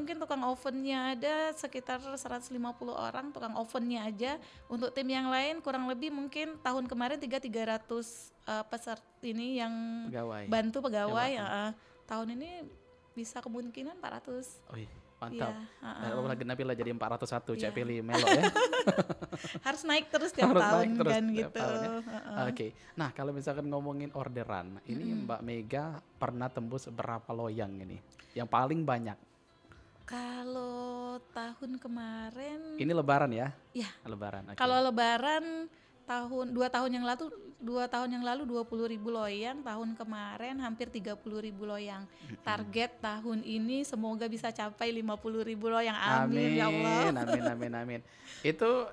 mungkin tukang ovennya ada sekitar 150 orang tukang ovennya aja. Untuk tim yang lain kurang lebih mungkin tahun kemarin 300 peserta ini yang Pegawai. bantu pegawai. Jabatan. Tahun ini bisa kemungkinan 400. Wih, mantap. Iya, Lagi Nabila jadi 401 Iya. Cek Pilih Melo ya. Harus naik terus tiap Harus tahun naik terus kan tiap gitu. tahun ya. Oke. Nah, kalau misalkan ngomongin orderan, ini Mbak Mega pernah tembus berapa loyang ini? Yang paling banyak. Kalau tahun kemarin, Ini lebaran ya? ya Lebaran. Oke. kalau Lebaran dua tahun yang lalu 20.000 loyang, tahun kemarin hampir 30.000 loyang. Target tahun ini semoga bisa capai 50.000 loyang. Amin, ya Allah. Amin. Itu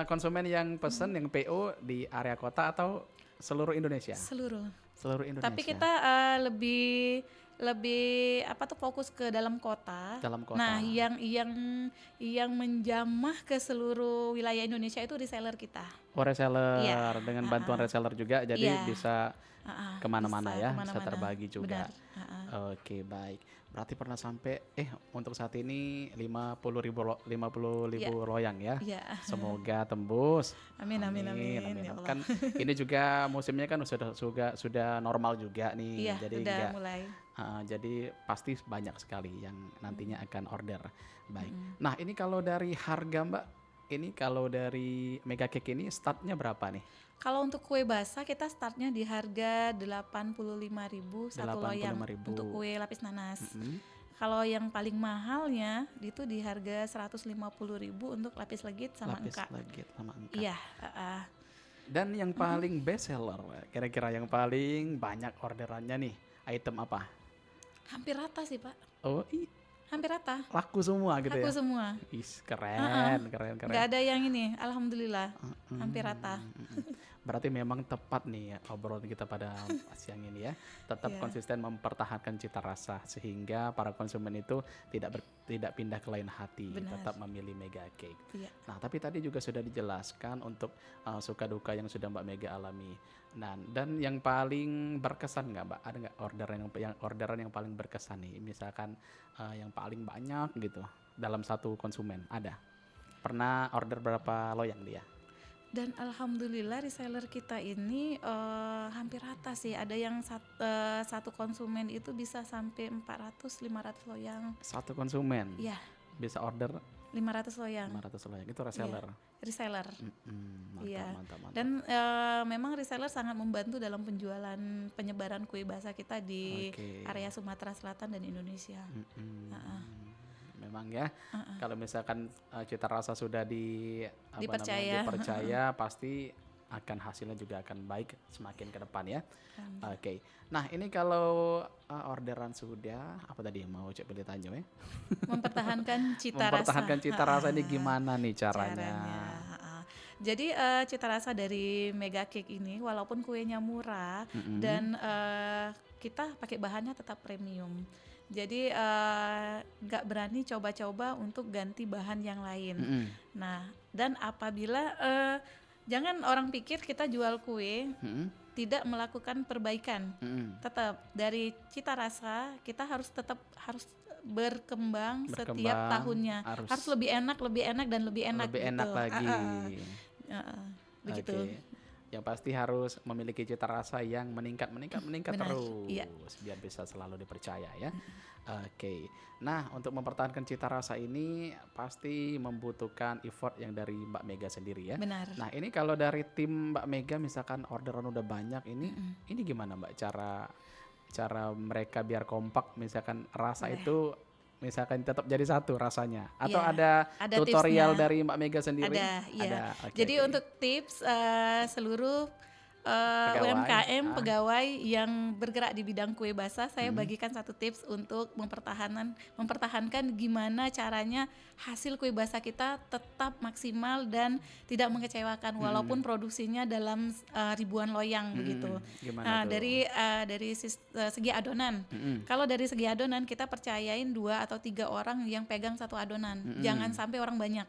konsumen yang pesen yang PO di area kota atau seluruh Indonesia? Seluruh. Seluruh Indonesia. Tapi kita lebih fokus ke dalam kota. Dalam kota. Nah, yang menjamah ke seluruh wilayah Indonesia itu reseller kita. Oh, reseller. Iya. Dengan bantuan reseller juga, jadi Iya. bisa kemana-mana bisa ya, kemana-mana. bisa terbagi juga. Benar. Oke, baik. Berarti pernah sampai untuk saat ini 50.000 loyang ya. Iya. Semoga tembus. Amin. Ya Allah. Kan ini juga musimnya kan sudah normal juga nih. Iya, jadi udah mulai. jadi pasti banyak sekali yang nantinya akan order. Baik. Nah, ini kalau dari harga Mbak, ini kalau dari Mega Cake ini startnya berapa nih? Kalau untuk kue basah kita startnya di harga 85.000 satu loyang 85.000. untuk kue lapis nanas. Kalau yang paling mahalnya itu di harga 150.000 untuk lapis legit sama Lapis engka. legit sama engka. Iya. Dan yang paling best seller, kira-kira yang paling banyak orderannya nih, item apa? Hampir rata sih Pak. Oh, Hampir rata. laku semua gitu Aku ya? semua. Keren. Nggak ada yang ini. Alhamdulillah. Hampir rata. Berarti memang tepat nih ya obrolan kita pada siang ini ya. Tetap konsisten mempertahankan cita rasa sehingga para konsumen itu tidak pindah ke lain hati. Benar. Tetap memilih Mega Cake. Iya. Nah, tapi tadi juga sudah dijelaskan untuk suka duka yang sudah Mbak Mega alami. Nah, dan yang paling berkesan nggak Mbak? Ada nggak orderan yang paling berkesan nih? Misalkan yang paling banyak gitu dalam satu konsumen, ada? Pernah order berapa loyang dia? Dan alhamdulillah reseller kita ini hampir rata sih. Ada yang satu konsumen itu bisa sampai 400-500 loyang. Satu konsumen Iya, bisa order 500 loyang. 500 loyang, itu reseller. Iya, reseller. Mantap. Dan memang reseller sangat membantu dalam penyebaran kue basah kita di area Sumatera Selatan dan Indonesia. Memang ya, kalau misalkan cita rasa sudah Dipercaya. dipercaya pasti akan hasilnya juga akan baik semakin ke depan ya. Oke. Nah, ini kalau orderan sudah, apa tadi yang mau Cek Pilih tanya ya? Mempertahankan cita Mempertahankan rasa. cita rasa ini gimana nih caranya? Jadi cita rasa dari Mega Cake ini walaupun kuenya murah dan kita pakai bahannya tetap premium. Jadi nggak berani coba-coba untuk ganti bahan yang lain. Nah, dan apabila jangan orang pikir kita jual kue tidak melakukan perbaikan. Tetap dari cita rasa kita harus berkembang setiap tahunnya. Harus lebih enak dan lebih enak. Lebih gitu. enak lagi. Begitu. Yang pasti harus memiliki cita rasa yang meningkat Benar, terus iya. biar bisa selalu dipercaya ya. Oke. Nah, untuk mempertahankan cita rasa ini pasti membutuhkan effort yang dari Mbak Mega sendiri ya. Benar. Nah, ini kalau dari tim Mbak Mega misalkan orderan udah banyak ini gimana Mbak cara mereka biar kompak misalkan rasa itu misalkan tetap jadi satu rasanya atau ada tutorial tipsnya. dari Mbak Mega sendiri? Ada. Okay, Jadi untuk tips seluruh UMKM pegawai yang bergerak di bidang kue basah, saya bagikan satu tips untuk mempertahankan gimana caranya hasil kue basah kita tetap maksimal dan tidak mengecewakan walaupun produksinya dalam ribuan loyang begitu. Gimana tuh? Dari segi adonan. Kalau dari segi adonan kita percayain 2 atau 3 orang yang pegang satu adonan. Jangan sampai orang banyak.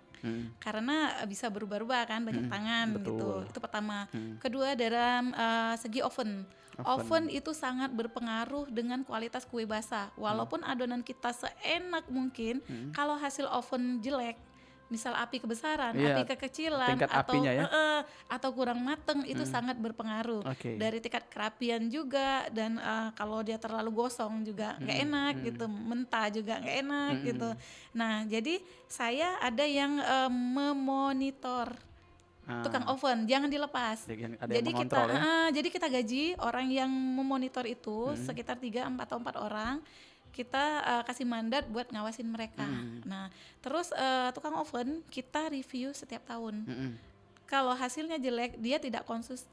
Karena bisa berubah-ubah kan, banyak tangan gitu. Itu pertama. Kedua dalam segi oven. Oven itu sangat berpengaruh dengan kualitas kue basah. Walaupun adonan kita seenak mungkin, kalau hasil oven jelek, misal api kebesaran, Iya, api kekecilan, tingkat apinya ya. atau kurang mateng, itu sangat berpengaruh. Oke. Dari tingkat kerapian juga, dan kalau dia terlalu gosong juga nggak enak gitu, mentah juga nggak enak gitu. Nah, jadi saya ada yang memonitor tukang oven, jangan dilepas. Ada yang mengontrol ya. Jadi kita gaji orang yang memonitor itu sekitar 3, 4 atau 4 orang. Kita kasih mandat buat ngawasin mereka. Nah, terus tukang oven kita review setiap tahun. Kalau hasilnya jelek, dia tidak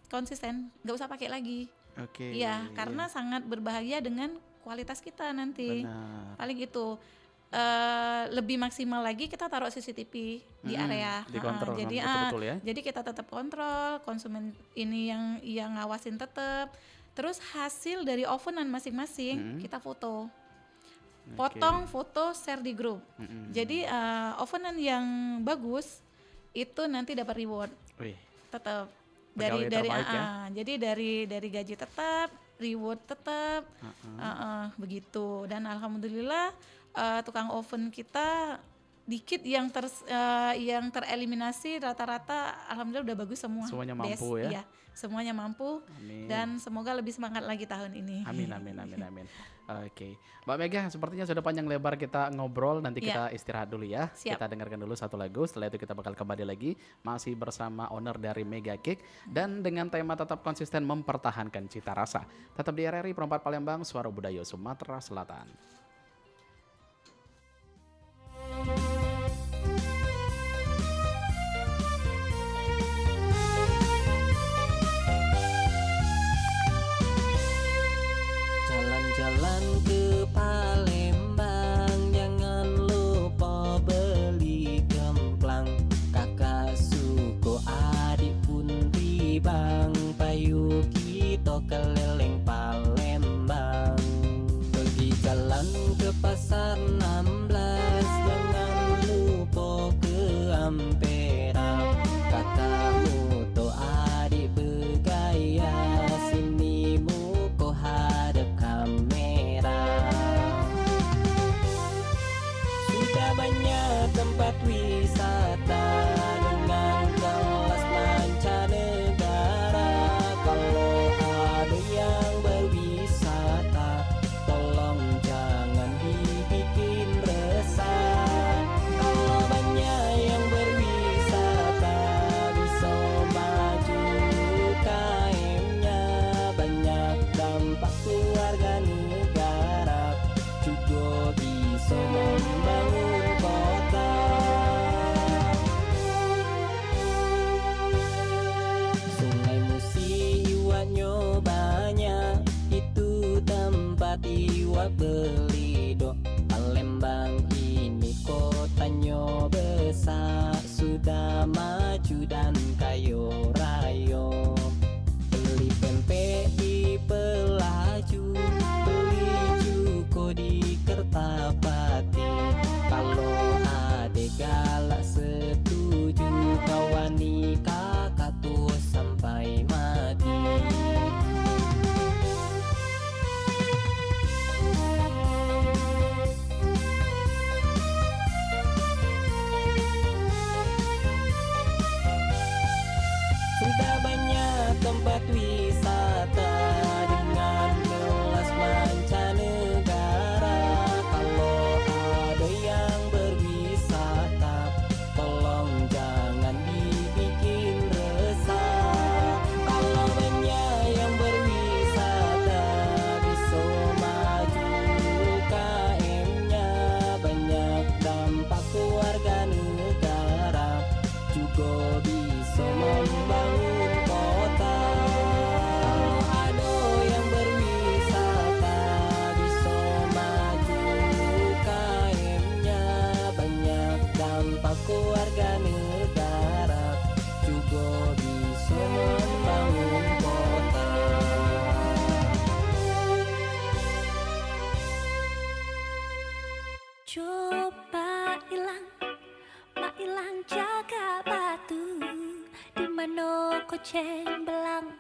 konsisten, nggak usah pakai lagi. Oke. Iya, karena sangat berbahaya dengan kualitas kita nanti. Benar. Paling itu. Lebih maksimal lagi kita taruh CCTV di area. Dikontrol Jadi betul-betul ya. jadi kita tetap kontrol, konsumen ini yang ngawasin tetap. Terus hasil dari ovenan masing-masing kita foto. Potong foto, share di grup. Jadi ovenan yang bagus itu nanti dapat reward. Wih, Tetap Pegawai dari terbaik ya. jadi dari gaji tetap, reward tetap, begitu. Dan alhamdulillah tukang oven kita dikit yang tereliminasi, rata-rata alhamdulillah udah bagus semua. Semuanya mampu ya. Iya, semuanya mampu. Amin. Dan semoga lebih semangat lagi tahun ini. Amin. Oke, Mbak Mega, sepertinya sudah panjang lebar kita ngobrol. Nanti kita istirahat dulu ya. Siap. Kita dengarkan dulu satu lagu. Setelah itu kita bakal kembali lagi masih bersama owner dari Mega Cake dan dengan tema tetap konsisten mempertahankan cita rasa. Tetap di RRI Perempat Palembang, Suara Budaya Sumatera Selatan. Jalan-jalan ke Palembang, jangan lupa beli gemplang. Kakak suko adik pun tibang, payu kita keliling Palembang. Pergi jalan ke pasar 16, jangan lupa ke Ampera. Kakak moto adik bergaya, sini muko hadap kamera. Sudah banyak tempat wisata dengan kelas mancanegara. Kalau ada yang berwisata, tolong jangan dibikin resah. Kalau banyak yang berwisata, bisa maju UKM-nya. Banyak dampak keluarga negara, juga bisa membangun kota. Sungai Musi iwaknya banyak, itu tempat iwak belido. Palembang ini kotanya besar, sudah maju dan kayo rayo. Beli pempek di Pelaju, beli cuko di Kertapati. Kalau ade galak setuju, kawani kakak tuh sampai mati. Sudah banyak tempat wisata dengan kelas mancanegara. Kalau ada yang berwisata, tolong jangan dibikin resah. Kalau banyak yang berwisata, bisa maju UKM-nya. Banyak dampak keluarga negara, juga bisa membangun kota. Kalau ada yang berwisata, bisa maju UKM-nya. Banyak dampak keluarga negara, juga bisa membangun kota. Coba ilang jaga batu, di mana koceng belang,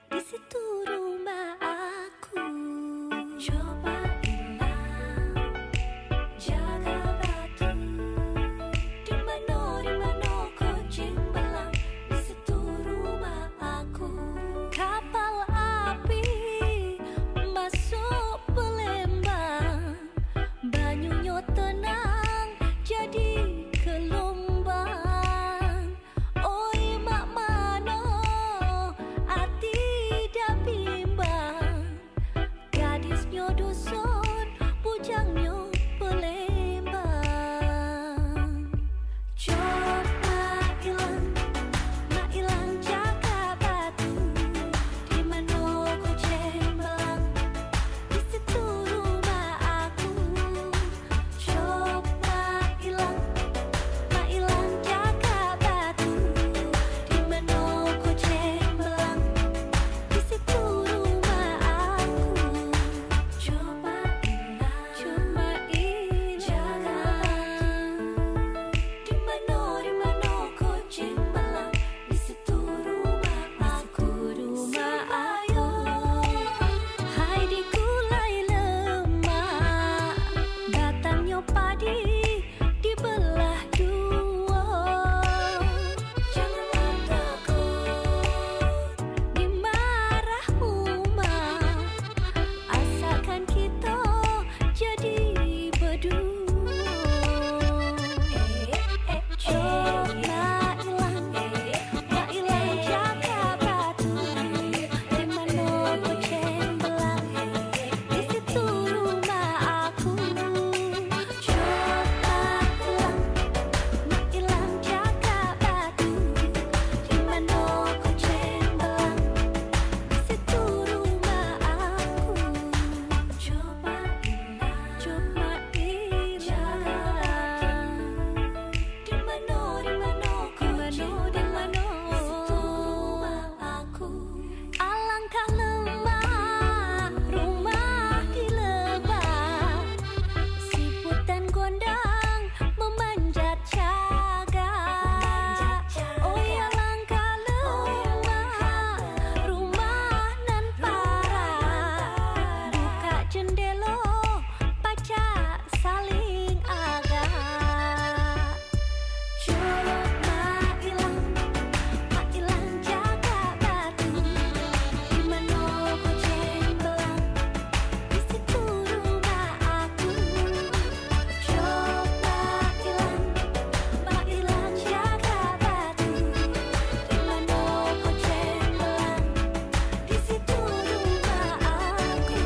di situ rumah aku. Cobailah jaga batu. Di mana kucing belang, di situ rumah aku. Kapal api masuk Palembang, banyunya tenang jadi gelombang. Oi mak mano ati dah bimbang, gadisnya dusun bujangnya Palembang. Coba ilang mak ilang jaga batu. Di mana kucing belang, di situ rumah aku. Coba ilang mak ilang jaga batu. Di mana kucing belang, di situ rumah aku. Coba ilang jaga batu. Di mana kucing belang, di situ rumah aku. Rumah ayo, hai di gulai lemak, datangnya padi dibelah dua. Janganlah takut dimarah umat, asalkan kita jadi berdua. Coba ilang mak ilang jaga batu. Di mana kucing belang, di situ rumah aku. Coba ilang mak ilang jaga batu. Di mana kucing belang, di situ rumah aku. Coba ilang jaga batu. Di mana kucing belang, di situ rumah aku. Alangkah lemah rumah di lebah, siput dan gondang memanjat cagar. Oh alangkah lemah rumah nan parah, buka jendela pacak saling agak. Coba ilang mak ilang jaga batu. Di mana kucing belang, di situ rumah aku. Coba ilang mak ilang jaga batu. Di mana kucing belang, di situ rumah aku.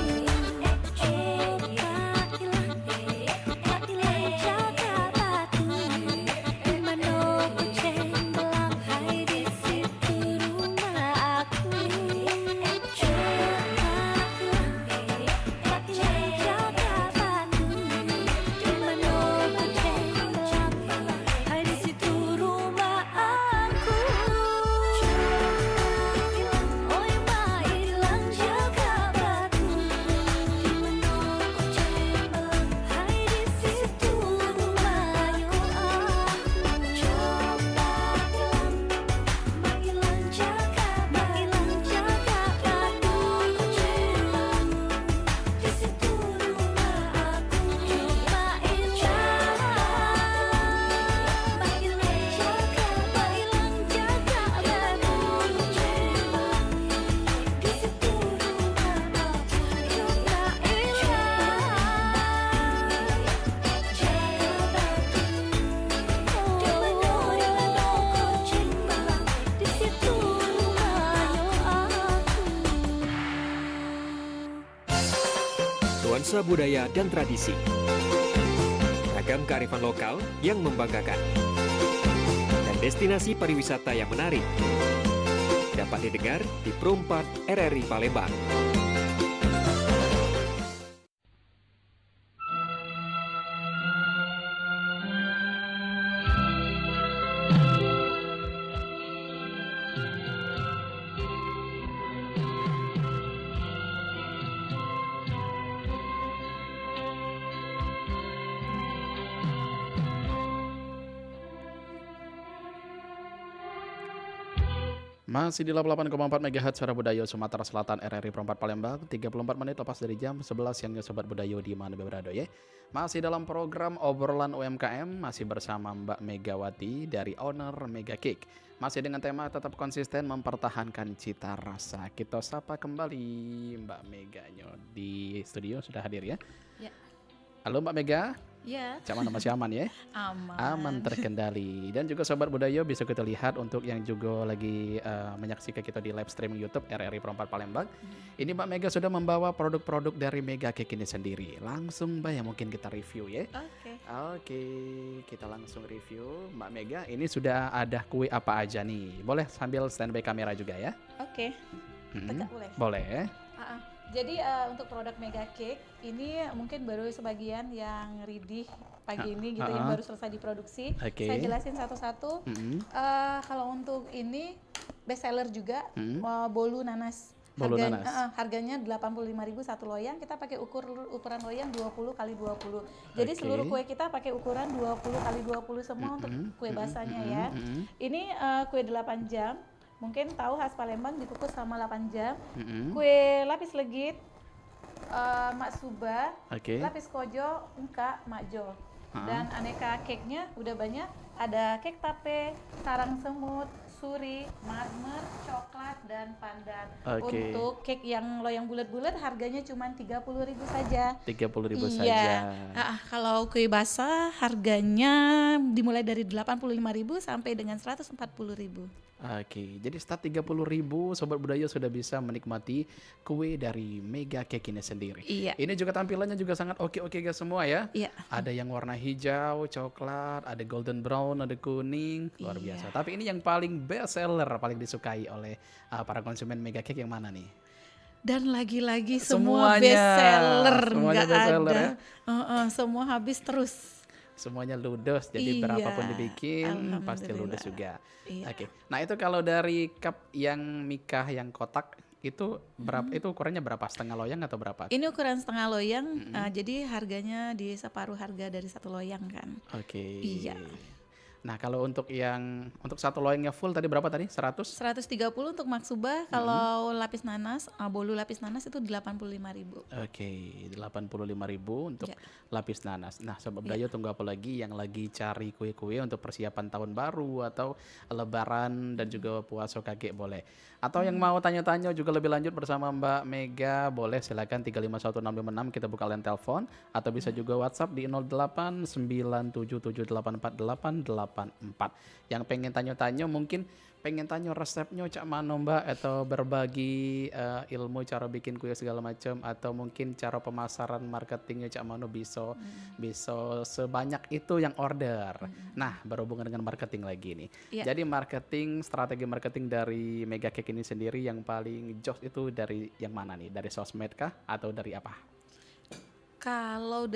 Coba ilang mak ilang jaga batu. Di mana kucing belang, hai di situ rumah aku. Coba ilang mak ilang jaga batu. Di mana kucing belang, hai di situ rumah aku. Oi mak ilang jaga batu. Di mana kucing belang, hai di situ rumahnya aku. Coba ilang mak ilang jaga batu. Kucing belang, di situ rumah aku. Coba ilang mak ilang jaga batu. Kucing belang, di situ rumah aku. Coba Nuansa budaya dan tradisi, ragam kearifan lokal yang membanggakan, dan destinasi pariwisata yang menarik dapat didengar di Pro 4 RRI Palembang. Masih di 88,4 MHz Suara Budaya Sumatera Selatan RRI Perempat Palembang 34 menit lepas dari jam 11 yang Sobat Budaya di mana berada ya. Masih dalam program obrolan UMKM. Masih bersama Mbak Megawati dari owner Mega Cake. Masih dengan tema tetap konsisten mempertahankan cita rasa. Kita sapa kembali Mbak Meganya di studio sudah hadir ya. Ya. Halo Mbak Mega. Ya, Cak mana masih aman ya? Aman terkendali. Dan juga Sobat Budaya bisa kita lihat untuk yang juga lagi menyaksikan kita di live streaming YouTube RRI Perempat Palembang. Ini Mbak Mega sudah membawa produk-produk dari Mega Cake ini sendiri. Langsung Mbak ya mungkin kita review ya. Oke, kita langsung review. Mbak Mega ini sudah ada kue apa aja nih? Boleh sambil standby kamera juga ya? Oke. Tegak boleh. Boleh. Jadi untuk produk Mega Cake ini mungkin baru sebagian yang ready pagi ini gitu, yang baru selesai diproduksi. Saya jelasin satu-satu. Kalau untuk ini best seller juga, bolu nanas. Harganya 85.000 satu loyang. Kita pakai ukuran loyang 20 x 20. Jadi seluruh kue kita pakai ukuran 20 x 20 semua untuk kue basahnya ya. Ini kue 8 jam. Mungkin tahu khas Palembang dikukus selama 8 jam. Kue lapis legit, Mak Suba, lapis kojo, engka, Mak Jo. Dan aneka cake-nya udah banyak. Ada cake tape, sarang semut, suri, marmer, coklat, dan pandan. Untuk cake yang loyang bulat-bulat harganya cuma 30.000 saja. 30.000 saja. Iya. Kalau kue basah harganya dimulai dari 85.000 sampai dengan 140.000. Jadi start 30.000 Sobat Budaya sudah bisa menikmati kue dari Mega Cake ini sendiri. Iya. Ini juga tampilannya juga sangat oke guys semua ya. Iya. Ada yang warna hijau, coklat, ada golden brown, ada kuning, luar biasa. Tapi ini yang paling best seller, paling disukai oleh para konsumen Mega Cake yang mana nih? Dan lagi-lagi semua best seller, semuanya nggak best seller ada. ya? Semua habis terus. Semuanya ludes, jadi berapapun dibikin pasti ludes juga. Iya. Nah itu kalau dari cup yang mikah yang kotak itu berapa? Itu ukurannya berapa? Setengah loyang atau berapa? Ini ukuran setengah loyang, jadi harganya di separuh harga dari satu loyang kan. Iya. Nah kalau untuk satu loyangnya full tadi berapa tadi? 100? 130 untuk Maksuba. Kalau lapis nanas, bolu lapis nanas itu 85.000. 85.000 untuk lapis nanas. Nah Sobat Budaya tunggu apa lagi yang lagi cari kue-kue untuk persiapan tahun baru atau lebaran dan juga puasa kakek boleh. Atau yang mau tanya-tanya juga lebih lanjut bersama Mbak Mega boleh silakan 351656 kita buka line telepon atau bisa juga WhatsApp di 0897784888. Yang pengen tanya-tanya mungkin pengen tanya resepnya cak mano Mbak atau berbagi ilmu cara bikin kue segala macam atau mungkin cara pemasaran marketingnya cak mano bisa sebanyak itu yang order. Nah berhubungan dengan marketing lagi nih. Jadi strategi marketing dari Mega Cake ini sendiri yang paling jos itu dari yang mana nih? Dari sosmed kah atau dari apa? Kalau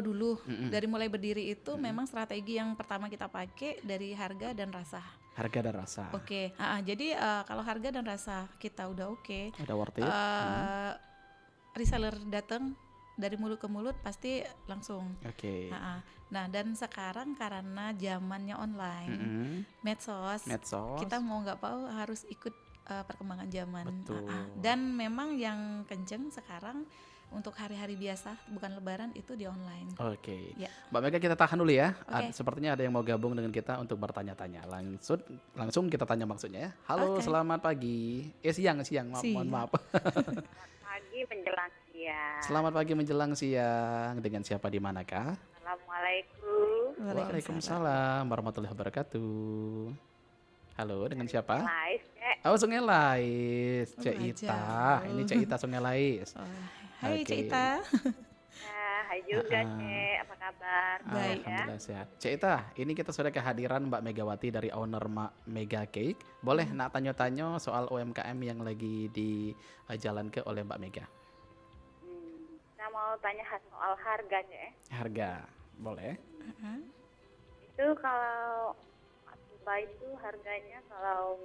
dulu dari mulai berdiri itu memang strategi yang pertama kita pakai dari harga dan rasa. Harga dan rasa. Jadi kalau harga dan rasa kita udah udah worth it. Reseller datang dari mulut ke mulut pasti langsung. Nah dan sekarang karena zamannya online, medsos, kita mau nggak mau harus ikut perkembangan zaman. Dan memang yang kenceng sekarang untuk hari-hari biasa bukan lebaran itu di online. Mbak Mega kita tahan dulu ya. Sepertinya ada yang mau gabung dengan kita untuk bertanya-tanya. Langsung kita tanya maksudnya ya. Halo, selamat pagi. Siang, mohon maaf. Pagi menjelang siang. Selamat pagi menjelang siang. Dengan siapa di manakah? Assalamualaikum. Waalaikumsalam warahmatullahi wabarakatuh. Halo, dengan siapa? Lais, Cek. Sungai Lais. Cek Ita. Ini Cek Ita Sungai Lais. Hai Cek Ita. Hai juga Cek, apa kabar? Baik. Alhamdulillah sehat. Cek Ita, ini kita sudah kehadiran Mbak Megawati dari owner Mega Cake. Boleh nak tanya-tanya soal UMKM yang lagi dijalankan oleh Mbak Mega? Saya mau tanya soal harga Cek. Harga, boleh. Itu kalau itu harganya kalau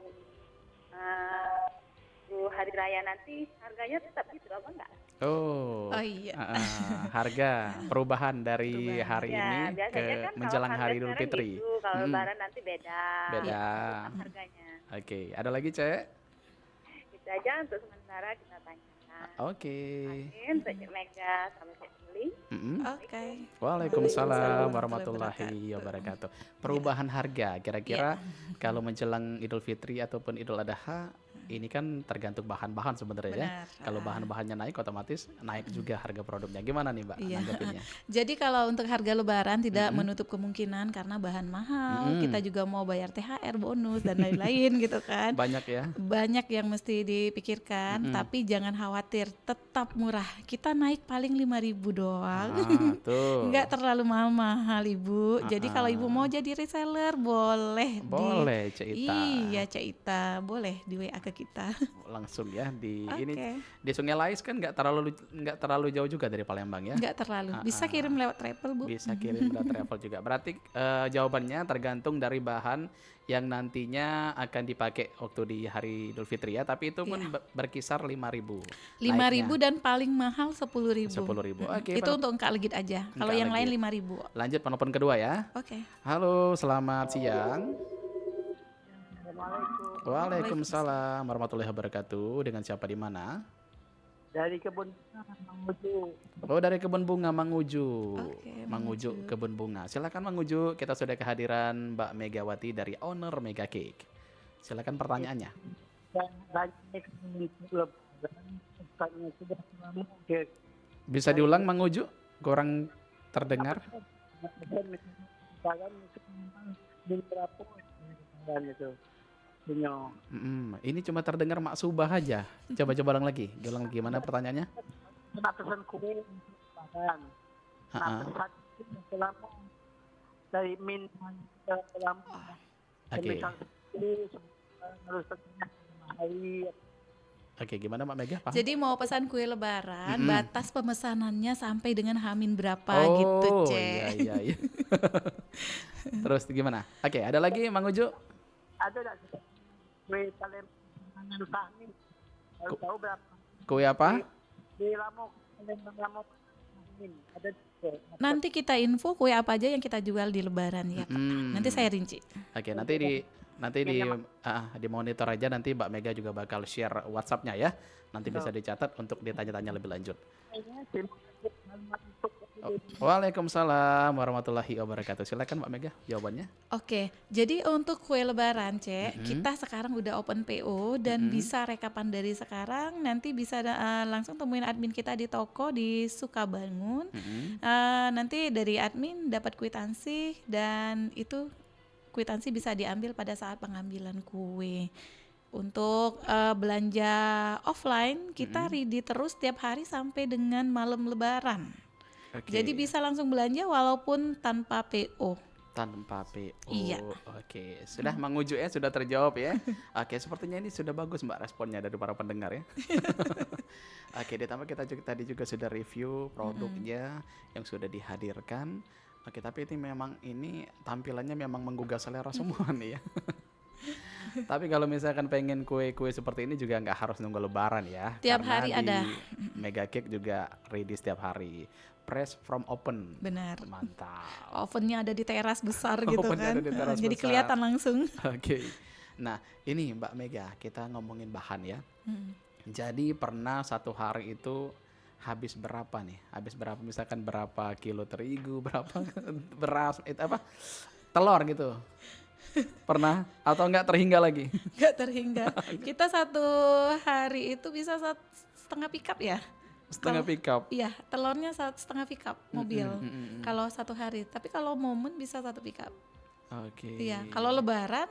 hari raya nanti harganya tetap gitu apa enggak? Oh, Oh iya. harga perubahan dari Perubahan. hari ini Ya, biasanya ke kan kalau menjelang harga hari Idul sekarang Fitri. gitu, kalau Mm-mm, lebaran nanti beda. beda. Tetap harganya. Oke, ada lagi, Cek? Itu aja untuk sementara kita tanyakan. Oke. Amin, untuk Cik Mega sama Cik Juli. Mm-mm. Oke. Waalaikumsalam Waalaikumsalam warahmatullahi warahmatullahi wabarakatuh. Perubahan harga, kira-kira Iya. kalau menjelang Idul Fitri ataupun Idul Adha, ini kan tergantung bahan-bahan sebenarnya ya. Benar. Kalau bahan-bahannya naik, otomatis naik juga harga produknya. Gimana nih, Mbak, Iya. nanggapinnya? Jadi kalau untuk harga lebaran tidak menutup kemungkinan karena bahan mahal, Mm-mm. kita juga mau bayar THR, bonus dan lain-lain gitu kan. Banyak ya. Banyak yang mesti dipikirkan, tapi jangan khawatir, tetap murah. Kita naik paling 5.000 doang. Tuh. Nggak terlalu mahal-mahal Ibu. Jadi kalau Ibu mau jadi reseller boleh Boleh, Cek Ita. Iya, Cak Ita, boleh di WA ke kita. Langsung ya di Oke. ini di Sungai Lais kan nggak terlalu jauh juga dari Palembang ya. Nggak terlalu. Bisa kirim lewat travel, Bu. Bisa kirim lewat travel juga. Berarti jawabannya tergantung dari bahan yang nantinya akan dipakai waktu di hari Idul Fitri ya. Tapi itu pun Iya. berkisar 5.000. 5.000 dan paling mahal 10.000. 10.000. Oke, Itu untuk engkak legit aja. Kalau Engkak yang lain legit. 5.000. lanjut penelpon kedua ya. Oke. Halo, selamat siang. Waalaikumsalam warahmatullahi wabarakatuh. Dengan siapa di mana? Dari kebun menuju Oh, dari Kebun Bunga Mang Uju. Oke, Mang Uju Kebun Bunga. Silakan Mang Uju, kita sudah kehadiran Mbak Megawati dari owner Mega Cake. Silakan pertanyaannya. dan banyak lebaran bukannya sudah lama ke Bisa diulang Mang Uju? Kurang terdengar. lebaran itu memang di berapa lebaran itu punya Ini cuma terdengar maksubah aja. Coba ulang lagi. Ulang lagi, gimana pertanyaannya? kena pesan kue untuk lebaran. Nah, Ha-ha. pesan itu selama dari minuman ke lama. Oke. Harus setengah hari. Oke, gimana Mbak Mega? Paham? Jadi mau pesan kue lebaran, batas pemesanannya sampai dengan Hamin berapa Oh, gitu, Cek. iya. Terus gimana? Oke, ada lagi Mang Uju? Ada nggak sih kue Palembang Sahmi? Harus tahu berapa? Kue apa? Di Lamok, Palembang Lamok. Ada juga. Nanti kita info kue apa aja yang kita jual di lebaran ya, Kak. Nanti saya rinci. Oke, nanti di monitor aja, nanti Mbak Mega juga bakal share WhatsApp-nya ya. Nanti bisa dicatat untuk ditanya-tanya lebih lanjut. Waalaikumsalam warahmatullahi wabarakatuh. Silakan Mbak Mega jawabannya. Oke, jadi untuk kue lebaran, Cek, kita sekarang udah open PO dan bisa rekapan dari sekarang. Nanti bisa langsung temuin admin kita di toko di Sukabangun. Nanti dari admin dapat kwitansi dan itu kwitansi bisa diambil pada saat pengambilan kue. Untuk belanja offline kita ready terus tiap hari sampai dengan malam lebaran. Oke. Jadi bisa langsung belanja walaupun tanpa PO. Tanpa PO. Iya. Oke, sudah Mang Uju ya, sudah terjawab ya. Oke, sepertinya ini sudah bagus Mbak responnya dari para pendengar ya. Oke, ditambah kita juga tadi juga sudah review produknya yang sudah dihadirkan. Oke, tapi ini tampilannya memang menggugah selera semua nih ya. Tapi kalau misalkan pengen kue-kue seperti ini juga nggak harus nunggu lebaran ya. Tiap Karena hari di ada. Mega Cake juga ready setiap hari. Press from open. Benar. Mantap. Ovennya ada di teras besar gitu Ovennya kan. ada di teras Jadi besar. kelihatan langsung. Oke. Nah, ini Mbak Mega, kita ngomongin bahan ya. Jadi pernah satu hari itu habis berapa nih? Habis berapa, misalkan berapa kilo terigu, berapa beras, telur gitu. Pernah atau enggak terhingga lagi? Gak terhingga. Kita satu hari itu bisa setengah pickup ya. Setengah pickup. Iya, telurnya setengah pickup mobil. Kalau satu hari. Tapi kalau momen bisa satu pickup. Oke. Iya, kalau lebaran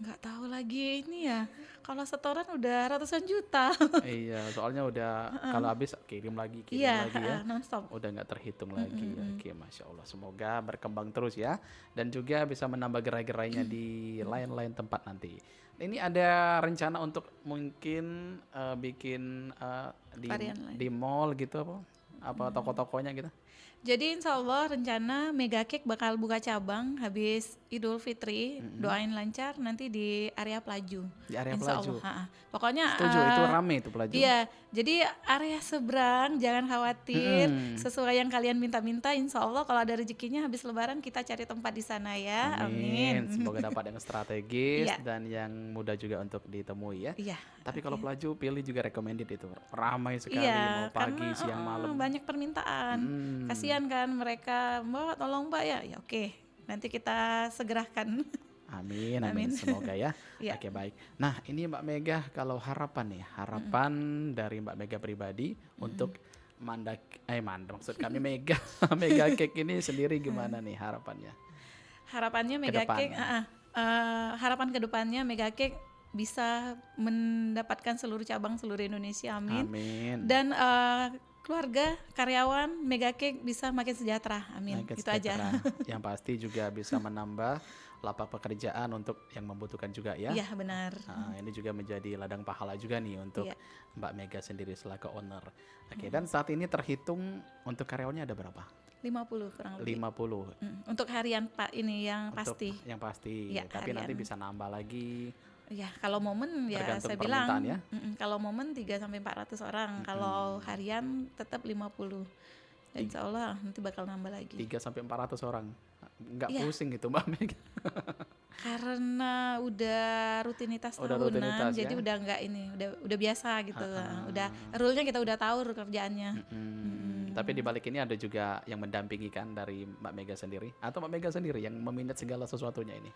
nggak tahu lagi ini ya. Kalau setoran udah ratusan juta. Iya, soalnya udah kalau habis kirim lagi Iya, ya. nonstop. Udah nggak terhitung lagi. Oke, Masya Allah. Semoga berkembang terus ya. Dan juga bisa menambah gerai-gerainya di lain-lain tempat nanti. Ini ada rencana untuk mungkin bikin Varian lain. di mall gitu apa toko-tokonya gitu? Jadi insya Allah rencana Mega Cake bakal buka cabang habis Idul Fitri. Doain lancar nanti di area Pelaju. Di area Insya Pelaju. Allah. Pokoknya Setuju, itu rame itu Pelaju. iya, jadi area seberang jangan khawatir. Mm-mm. Sesuai yang kalian minta-minta, insya Allah kalau ada rezekinya habis Lebaran kita cari tempat di sana ya. Amin. Semoga dapat yang strategis Iya. dan yang mudah juga untuk ditemui ya. Iya. Tapi kalau Pelaju pilih juga recommended itu. Ramai sekali Iya, mau pagi, karena siang, malam. banyak permintaan. Mm. Kasihan kan mereka, Mbak tolong Mbak ya. Ya oke, nanti kita segerakan. Amin, Amin. semoga ya. Iya. Oke, baik. Nah, ini Mbak Mega kalau harapan nih, harapan dari Mbak Mega pribadi untuk maksud kami Mega Mega Cake ini sendiri gimana nih harapannya? Harapannya Ke Mega depan. Cake, harapan kedepannya Mega Cake bisa mendapatkan seluruh cabang seluruh Indonesia, amin. Amin. Dan keluarga karyawan Mega Cake bisa makin sejahtera, amin. Makin Itu aja. sejahtera. Yang pasti juga bisa menambah lapak pekerjaan untuk yang membutuhkan juga ya. Iya benar. Ini juga menjadi ladang pahala juga nih untuk Iya. Mbak Mega sendiri selaku owner. Oke, dan saat ini terhitung untuk karyawannya ada berapa? 50 kurang lebih. 50. Untuk harian Pak ini yang Untuk pasti. yang pasti. Iya, Tapi nanti harian. bisa nambah lagi. Ya, kalau momen ya Tergantung saya permintaan bilang ya. kalau momen 3 sampai 400 orang, kalau harian tetap 50. Dan insya Allah nanti bakal nambah lagi. 3 sampai 400 orang. Nggak Iya. pusing gitu Mbak Mega. Karena udah rutinitas Udah tahunan, rutinitas, jadi ya? udah nggak ini, udah biasa gitu. Udah rule-nya kita udah tahu kerjaannya. Tapi di balik ini ada juga yang mendampingi kan dari Mbak Mega sendiri atau Mbak Mega sendiri yang meminat segala sesuatunya ini.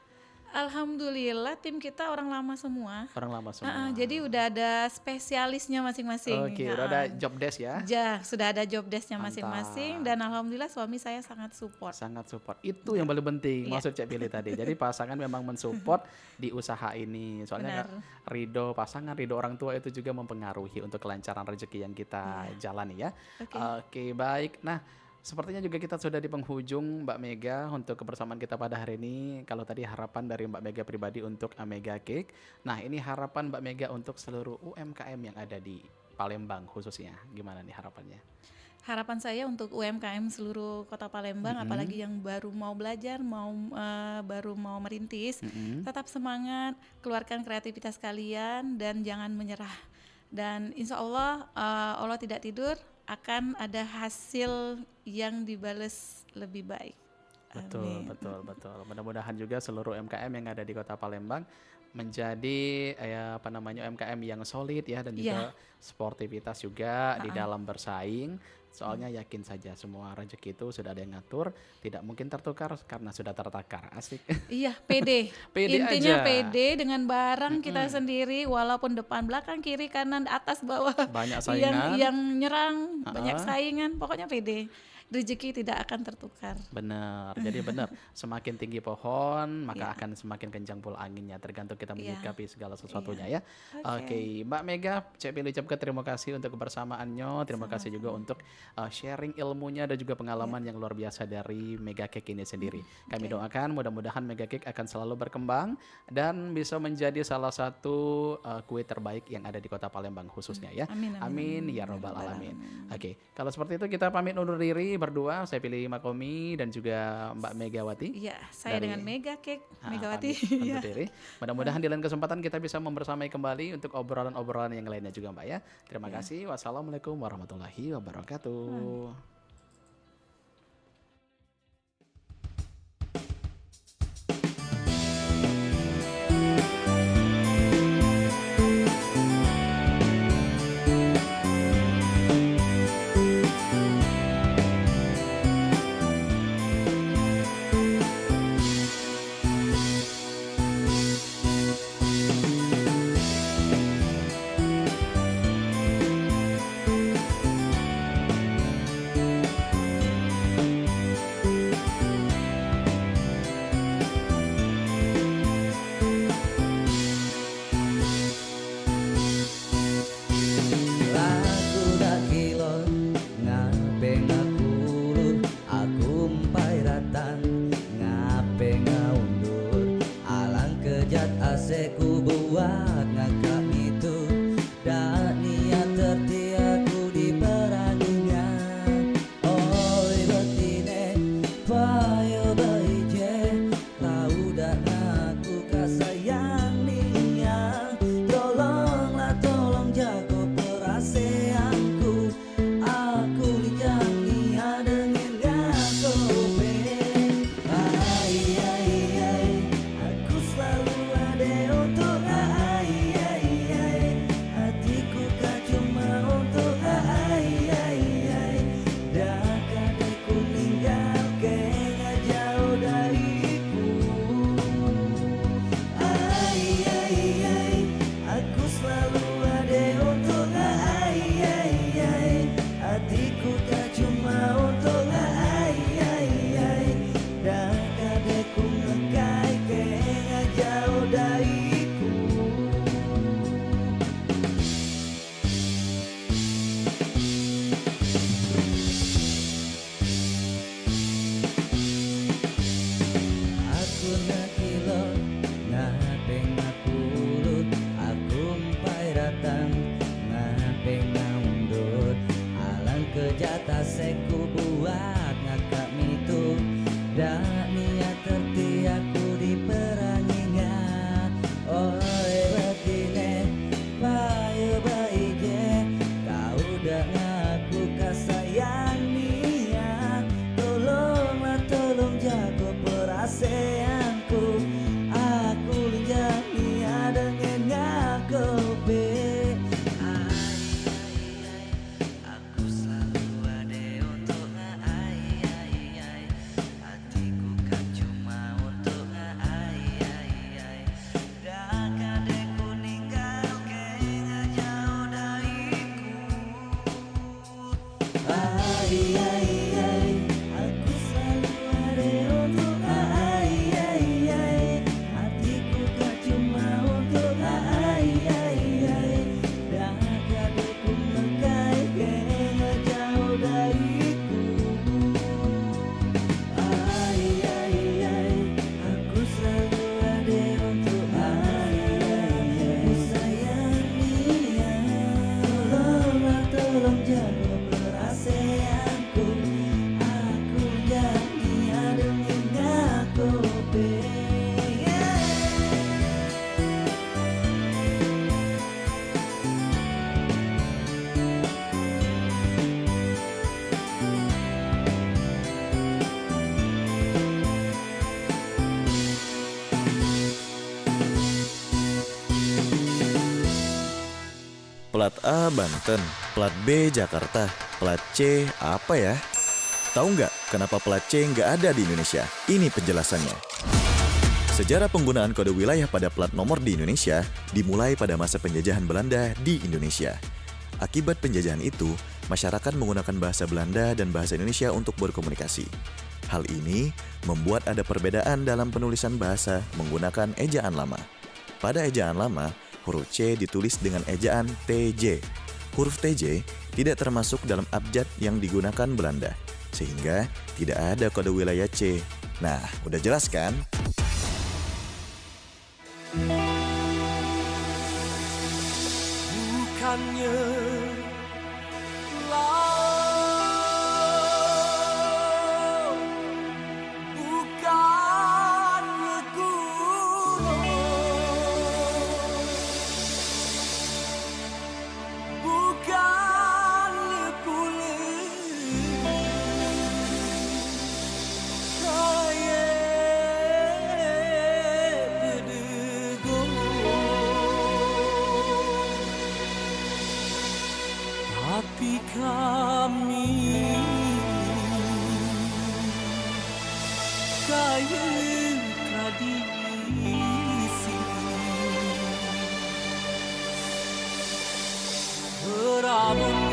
Alhamdulillah tim kita orang lama semua. Orang lama semua. Jadi udah ada spesialisnya masing-masing. Oke, udah ada job desk ya. Sudah ada job desk-nya Mantap. masing-masing dan alhamdulillah suami saya sangat support. Sangat support. Itu yang paling penting. Iya. Maksud Cek Billy tadi. Jadi pasangan memang mensupport di usaha ini. Soalnya Benar. ridho pasangan, ridho orang tua itu juga mempengaruhi untuk kelancaran rezeki yang kita jalani ya. Oke. Oke, baik. Nah, sepertinya juga kita sudah di penghujung Mbak Mega untuk kebersamaan kita pada hari ini. Kalau tadi harapan dari Mbak Mega pribadi untuk Mega Cake. Nah, ini harapan Mbak Mega untuk seluruh UMKM yang ada di Palembang khususnya. Gimana nih harapannya? Harapan saya untuk UMKM seluruh Kota Palembang, apalagi yang baru mau belajar, baru mau merintis, tetap semangat, keluarkan kreativitas kalian dan jangan menyerah. Dan insya Allah Allah tidak tidur, akan ada hasil yang dibales lebih baik. Betul, Amin. betul. Mudah-mudahan juga seluruh UMKM yang ada di Kota Palembang menjadi UMKM yang solid ya dan juga sportivitas juga di dalam bersaing. Soalnya yakin saja semua rezeki itu sudah ada yang ngatur, tidak mungkin tertukar karena sudah tertakar. Asik. Iya, pede. Pede Intinya aja. pede dengan barang kita sendiri, walaupun depan, belakang, kiri, kanan, atas, bawah. Banyak saingan. Yang nyerang, banyak saingan, pokoknya pede. Rezeki tidak akan tertukar. Benar, jadi benar. Semakin tinggi pohon, maka akan semakin kencang pula anginnya. Tergantung kita menyikapi segala sesuatunya ya. Oke, Mbak Mega, Cek Billy ucapkan terima kasih untuk kebersamaannya. Terima kasih juga untuk sharing ilmunya dan juga pengalaman yang luar biasa dari Mega Cake ini sendiri. Kami doakan mudah-mudahan Mega Cake akan selalu berkembang dan bisa menjadi salah satu kue terbaik yang ada di Kota Palembang khususnya ya. Amin ya robbal alamin. Oke, kalau seperti itu kita pamit undur diri berdua. Saya pilih Makomi dan juga Mbak Megawati. Iya, saya Dari- dengan Mega Cake, Megawati. Pamit undur Iya. diri. Mudah-mudahan di lain kesempatan kita bisa membersamai kembali untuk obrolan-obrolan yang lainnya juga Mbak ya. Terima kasih. Wassalamualaikum warahmatullahi wabarakatuh. dak niat terti aku diperanginya oleh batine payo baike kau dak ngaku kasayang nia tolonglah tolong jago perasaanku aku linjak nia dengan ngaku be aku selalu ada untuk hatiku kan cuma untuk dak kadeku ninggal kayaknya jauh dariku aku selalu ada untuk hatiku kan cuma untuk dak kadeku ninggal kayaknya jauh dariku aku selalu ada untuk aku sayang dia tolonglah tolong jaga perasaanku aku janji ada dengan aku Plat A Banten, plat B Jakarta, plat C apa ya? Tahu nggak kenapa plat C nggak ada di Indonesia? Ini penjelasannya. Sejarah penggunaan kode wilayah pada plat nomor di Indonesia dimulai pada masa penjajahan Belanda di Indonesia. Akibat penjajahan itu, masyarakat menggunakan bahasa Belanda dan bahasa Indonesia untuk berkomunikasi. Hal ini membuat ada perbedaan dalam penulisan bahasa menggunakan ejaan lama. Pada ejaan lama, huruf C ditulis dengan ejaan TJ. Huruf TJ tidak termasuk dalam abjad yang digunakan Belanda, sehingga tidak ada kode wilayah C. Nah, udah jelas kan? bukannya bukannya bukannya tapi kami kaya tradisi berabun